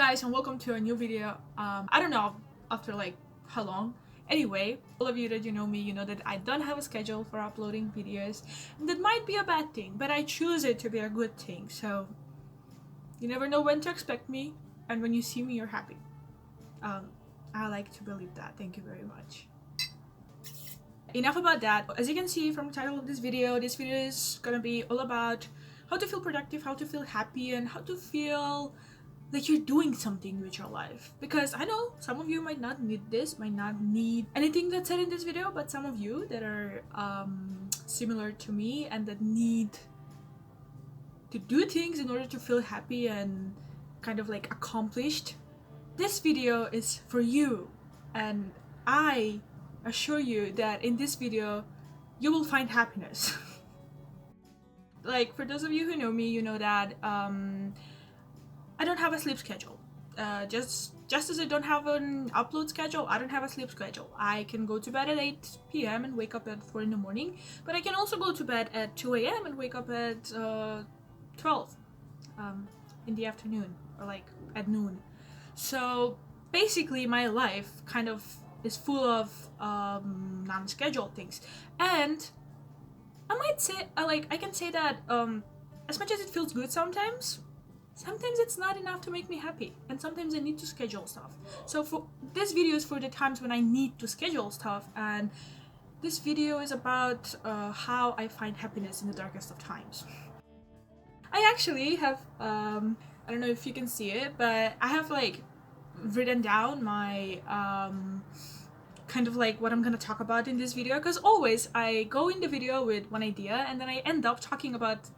guys, and welcome to a new video. I don't know after like how long. Anyway, all of you that you know me, you know that I don't have a schedule for uploading videos, and that might be a bad thing, but I choose it to be a good thing. So you never know when to expect me, and when you see me, you're happy. I like to believe that. Thank you very much. Enough about that. As you can see from the title of this video is gonna be all about how to feel productive, how to feel happy, and how to feel like you're doing something with your life. Because I know some of you might not need this, might not need anything that's said in this video, but some of you that are similar to me and that need to do things in order to feel happy and kind of like accomplished, this video is for you. And I assure you that in this video you will find happiness. Like, for those of you who know me, you know that I don't have a sleep schedule. Just as I don't have an upload schedule, I don't have a sleep schedule. I can go to bed at 8 p.m. and wake up at 4 in the morning, but I can also go to bed at 2 a.m. and wake up at 12 in the afternoon, or like at noon. So basically my life kind of is full of non-scheduled things. And I might say, I can say that as much as it feels good sometimes it's not enough to make me happy, and sometimes I need to schedule stuff. So for this video is for the times when I need to schedule stuff, and this video is about how I find happiness in the darkest of times. I actually have I don't know if you can see it, but I have like written down my kind of like what I'm gonna talk about in this video, because always I go in the video with one idea and then I end up talking about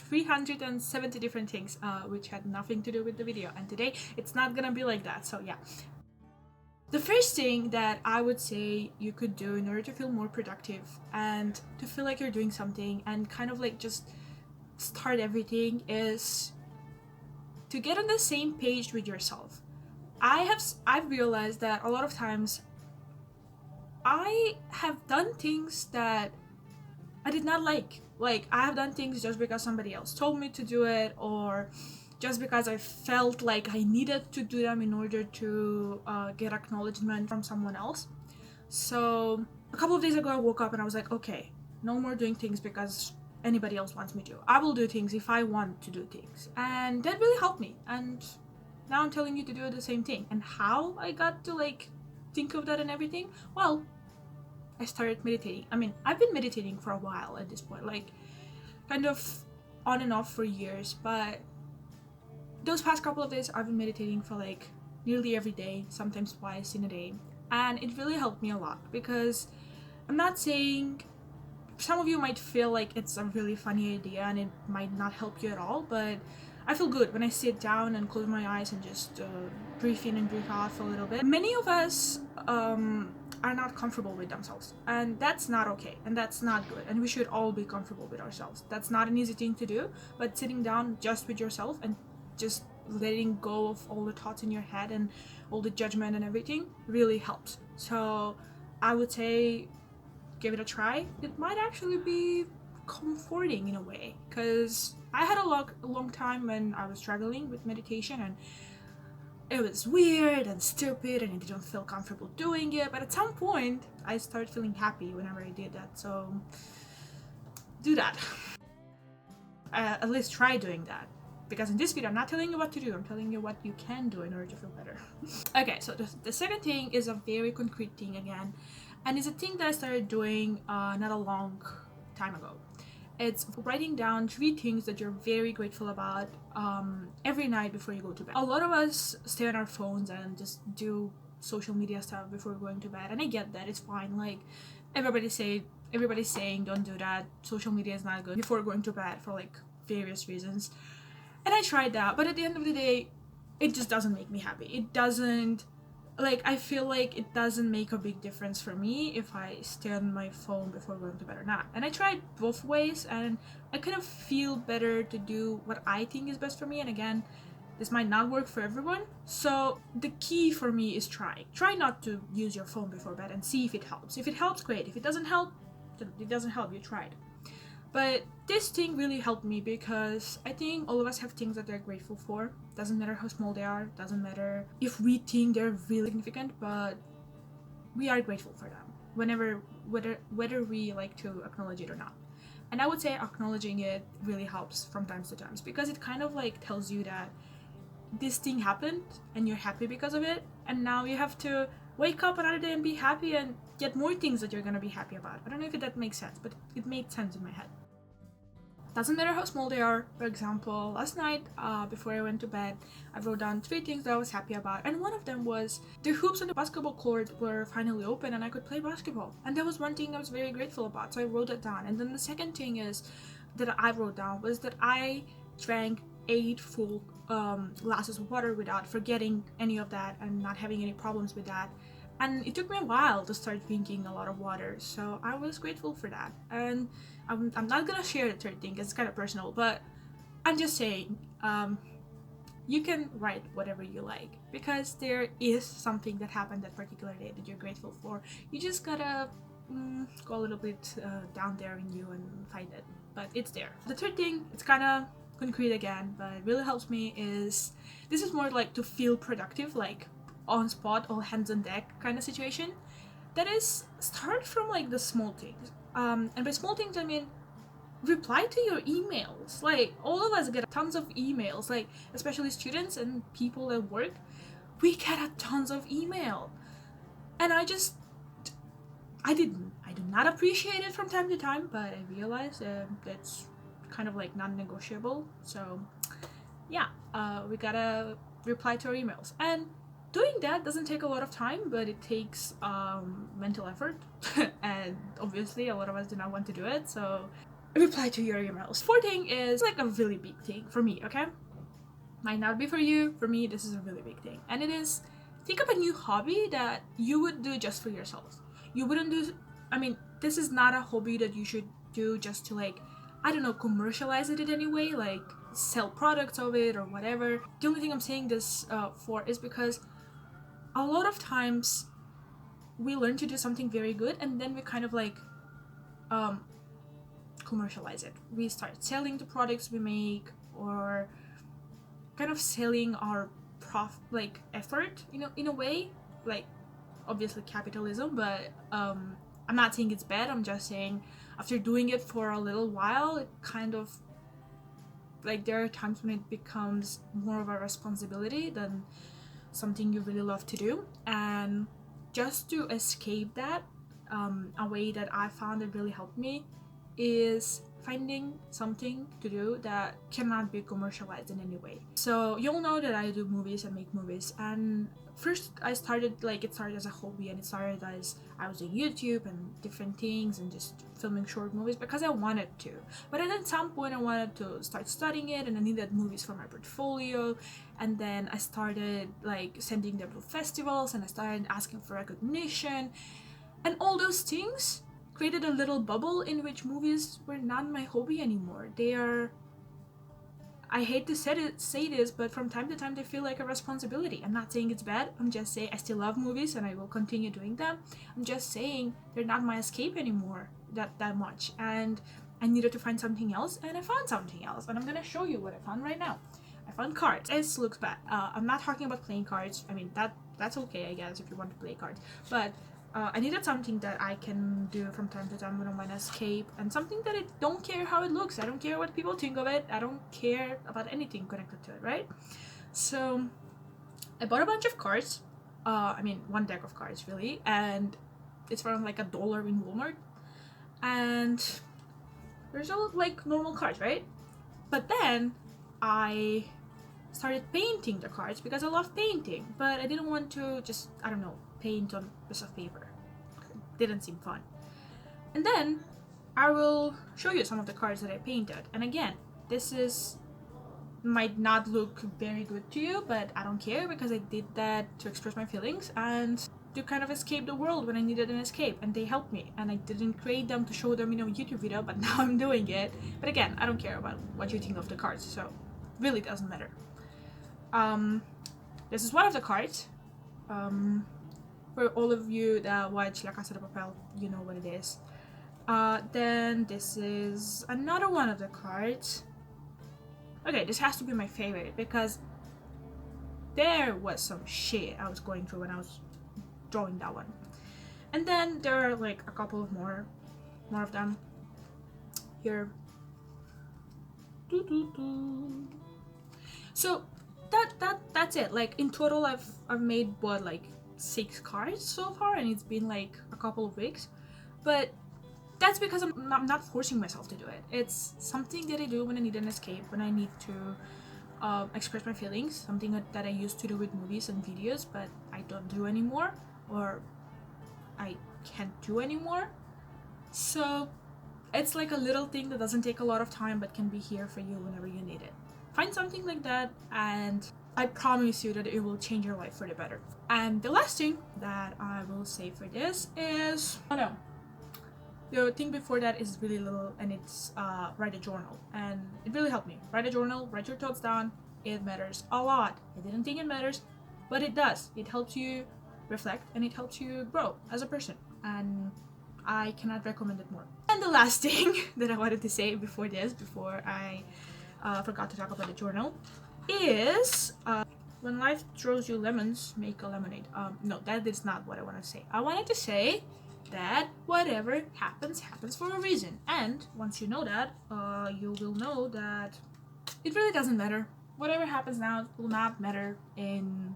370 different things which had nothing to do with the video, and today it's not gonna be like that. So yeah, the first thing that I would say you could do in order to feel more productive and to feel like you're doing something and kind of like just start everything is to get on the same page with yourself. I've realized that a lot of times I have done things that I did not like. Like, I have done things just because somebody else told me to do it, or just because I felt like I needed to do them in order to get acknowledgement from someone else. So a couple of days ago I woke up and I was like, okay, no more doing things because anybody else wants me to. I will do things if I want to do things. And that really helped me, and now I'm telling you to do the same thing. And how I got to like think of that and everything, well, I started meditating. I mean, I've been meditating for a while at this point, like kind of on and off for years, but those past couple of days I've been meditating for like nearly every day, sometimes twice in a day, and it really helped me a lot. Because I'm not saying, some of you might feel like it's a really funny idea and it might not help you at all, but I feel good when I sit down and close my eyes and just breathe in and breathe out for a little bit. Many of us are not comfortable with themselves, and that's not okay, and that's not good, and we should all be comfortable with ourselves. That's not an easy thing to do, but sitting down just with yourself and just letting go of all the thoughts in your head and all the judgment and everything really helps. So I would say give it a try. It might actually be comforting in a way, because I had a long time when I was struggling with meditation, and it was weird and stupid and I didn't feel comfortable doing it, but at some point I started feeling happy whenever I did that. So do that. At least try doing that, because in this video I'm not telling you what to do, I'm telling you what you can do in order to feel better. Okay, so the second thing is a very concrete thing again, and it's a thing that I started doing not a long time ago. It's writing down 3 things that you're very grateful about every night before you go to bed. A lot of us stay on our phones and just do social media stuff before going to bed, and I get that, it's fine. Like, everybody's saying don't do that, social media is not good before going to bed for like various reasons, and I tried that, but at the end of the day it just doesn't make me happy. It doesn't, like, I feel like it doesn't make a big difference for me if I stay on my phone before going to bed or not. And I tried both ways, and I kind of feel better to do what I think is best for me. And again, this might not work for everyone. So the key for me is try not to use your phone before bed and see if it helps. If it helps, great. If it doesn't help, then it doesn't help. You tried. But this thing really helped me because I think all of us have things that they're grateful for. Doesn't matter how small they are, doesn't matter if we think they're really significant, but we are grateful for them whether we like to acknowledge it or not. And I would say acknowledging it really helps from times to times, because it kind of like tells you that this thing happened and you're happy because of it, and now you have to wake up another day and be happy and get more things that you're gonna be happy about. I don't know if that makes sense, but it made sense in my head. Doesn't matter how small they are. For example, last night, before I went to bed, I wrote down 3 things that I was happy about, and one of them was the hoops on the basketball court were finally open and I could play basketball. And that was one thing I was very grateful about, so I wrote it down. And then the second thing is that I wrote down was that I drank 8 full glasses of water without forgetting any of that and not having any problems with that. And it took me a while to start drinking a lot of water, so I was grateful for that. And I'm not gonna share the third thing because it's kind of personal, but I'm just saying, you can write whatever you like, because there is something that happened that particular day that you're grateful for. You just gotta go a little bit down there in you and find it, but it's there. The third thing, it's kind of concrete again, but it really helps me, is this is more like to feel productive, like on spot, all hands on deck kind of situation. That is, start from like the small things. And by small things I mean reply to your emails. Like, all of us get tons of emails, like especially students and people at work. We get a tons of email, and I do not appreciate it from time to time, but I realize that's kind of like non-negotiable. So yeah, we gotta reply to our emails, and doing that doesn't take a lot of time, but it takes mental effort and obviously a lot of us do not want to do it, so reply to your emails. Fourth thing is like a really big thing for me, okay? Might not be for you. For me, this is a really big thing, and it is, think of a new hobby that you would do just for yourself. You wouldn't do, I mean, this is not a hobby that you should do just to, like, I don't know, commercialize it in any way, like sell products of it or whatever. The only thing I'm saying this for is because a lot of times we learn to do something very good and then we kind of like commercialize it. We start selling the products we make, or kind of selling our like effort, you know, in a way, like obviously capitalism, but I'm not saying it's bad. I'm just saying after doing it for a little while, it kind of like, there are times when it becomes more of a responsibility than something you really love to do. And just to escape that, a way that I found that really helped me is finding something to do that cannot be commercialized in any way. So you'll know that I do movies and make movies, and first I started, like, it started as a hobby, and it started as I was on YouTube and different things and just filming short movies because I wanted to. But then at some point I wanted to start studying it, and I needed movies for my portfolio, and then I started like sending them to festivals, and I started asking for recognition, and all those things created a little bubble in which movies were not my hobby anymore. They are, I hate to say this, but from time to time they feel like a responsibility. I'm not saying it's bad. I'm just saying I still love movies and I will continue doing them. I'm just saying they're not my escape anymore that much. And I needed to find something else, and I found something else. And I'm gonna show you what I found right now. I found cards. It looks bad. I'm not talking about playing cards. I mean, that's okay, I guess, if you want to play cards. But I needed something that I can do from time to time when I want to escape, and something that I don't care how it looks. I don't care what people think of it. I don't care about anything connected to it, right? So I bought a bunch of cards. I mean, one deck of cards, really, and it's around like $1 in Walmart. And there's all like normal cards, right? But then I started painting the cards because I love painting, but I didn't want to just, I don't know, paint on a piece of paper. It didn't seem fun. And then I will show you some of the cards that I painted. And again, this is might not look very good to you, but I don't care because I did that to express my feelings and to kind of escape the world when I needed an escape, and they helped me. And I didn't create them to show them in a YouTube video, but now I'm doing it. But again, I don't care about what you think of the cards, so it really doesn't matter. This is one of the cards. For all of you that watch La Casa de Papel, you know what it is. Then this is another one of the cards. Okay, this has to be my favorite because there was some shit I was going through when I was drawing that one. And then there are like a couple of more of them here. So that's it. Like in total, I've made what, like 6 cards so far, and it's been like a couple of weeks. But that's because I'm not forcing myself to do it. It's something that I do when I need an escape, when I need to express my feelings. Something that I used to do with movies and videos, but I don't do anymore, or I can't do anymore. So it's like a little thing that doesn't take a lot of time but can be here for you whenever you need it. Find something like that, and I promise you that it will change your life for the better. And the last thing that I will say for this is, oh no, the thing before that is really little, and it's write a journal, and it really helped me. Write a journal, write your thoughts down. It matters a lot. I didn't think it matters, but it does. It helps you reflect, and it helps you grow as a person, and I cannot recommend it more. And the last thing that I wanted to say before I forgot to talk about the journal, is when life throws you lemons, make a lemonade. No, that is not what I want to say. I wanted to say that whatever happens for a reason, and once you know that, you will know that it really doesn't matter. Whatever happens now will not matter in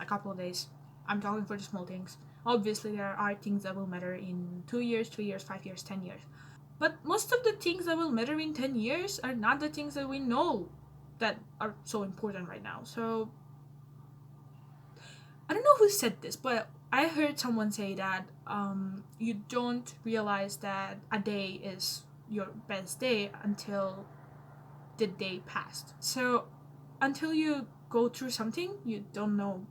a couple of days. I'm talking for the small things. Obviously, there are things that will matter in 2 years, 3 years, 5 years, 10 years. But most of the things that will matter in 10 years are not the things that we know that are so important right now. So, I don't know who said this, but I heard someone say that you don't realize that a day is your best day until the day passed. So, until you go through something, you don't know,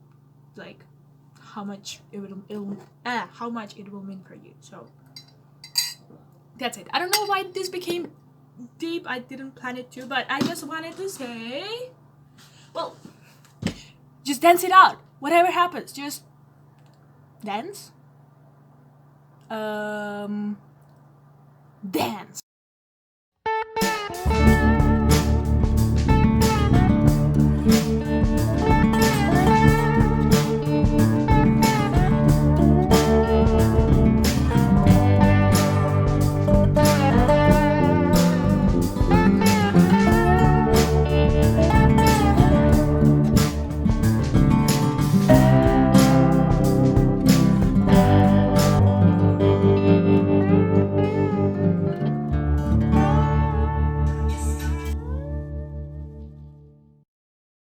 like, how much it will mean for you. So that's it. I don't know why this became deep. I didn't plan it to, but I just wanted to say, well, just dance it out. Whatever happens, just dance. Dance.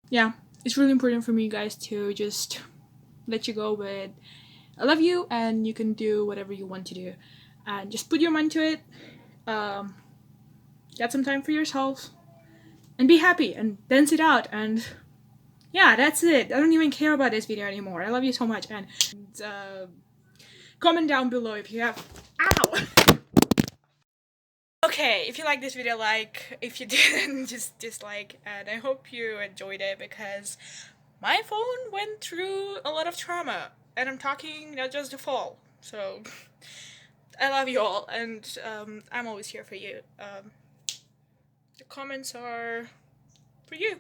Yeah, it's really important for me, guys, to just let you go with I love you, and you can do whatever you want to do, and just put your mind to it. Get some time for yourself, and be happy, and dance it out. And yeah, that's it. I don't even care about this video anymore. I love you so much, and comment down below if you have okay, if you like this video, like. If you didn't, just dislike. And I hope you enjoyed it, because my phone went through a lot of trauma, and I'm talking not just the fall. So I love you all, and I'm always here for you. The comments are for you.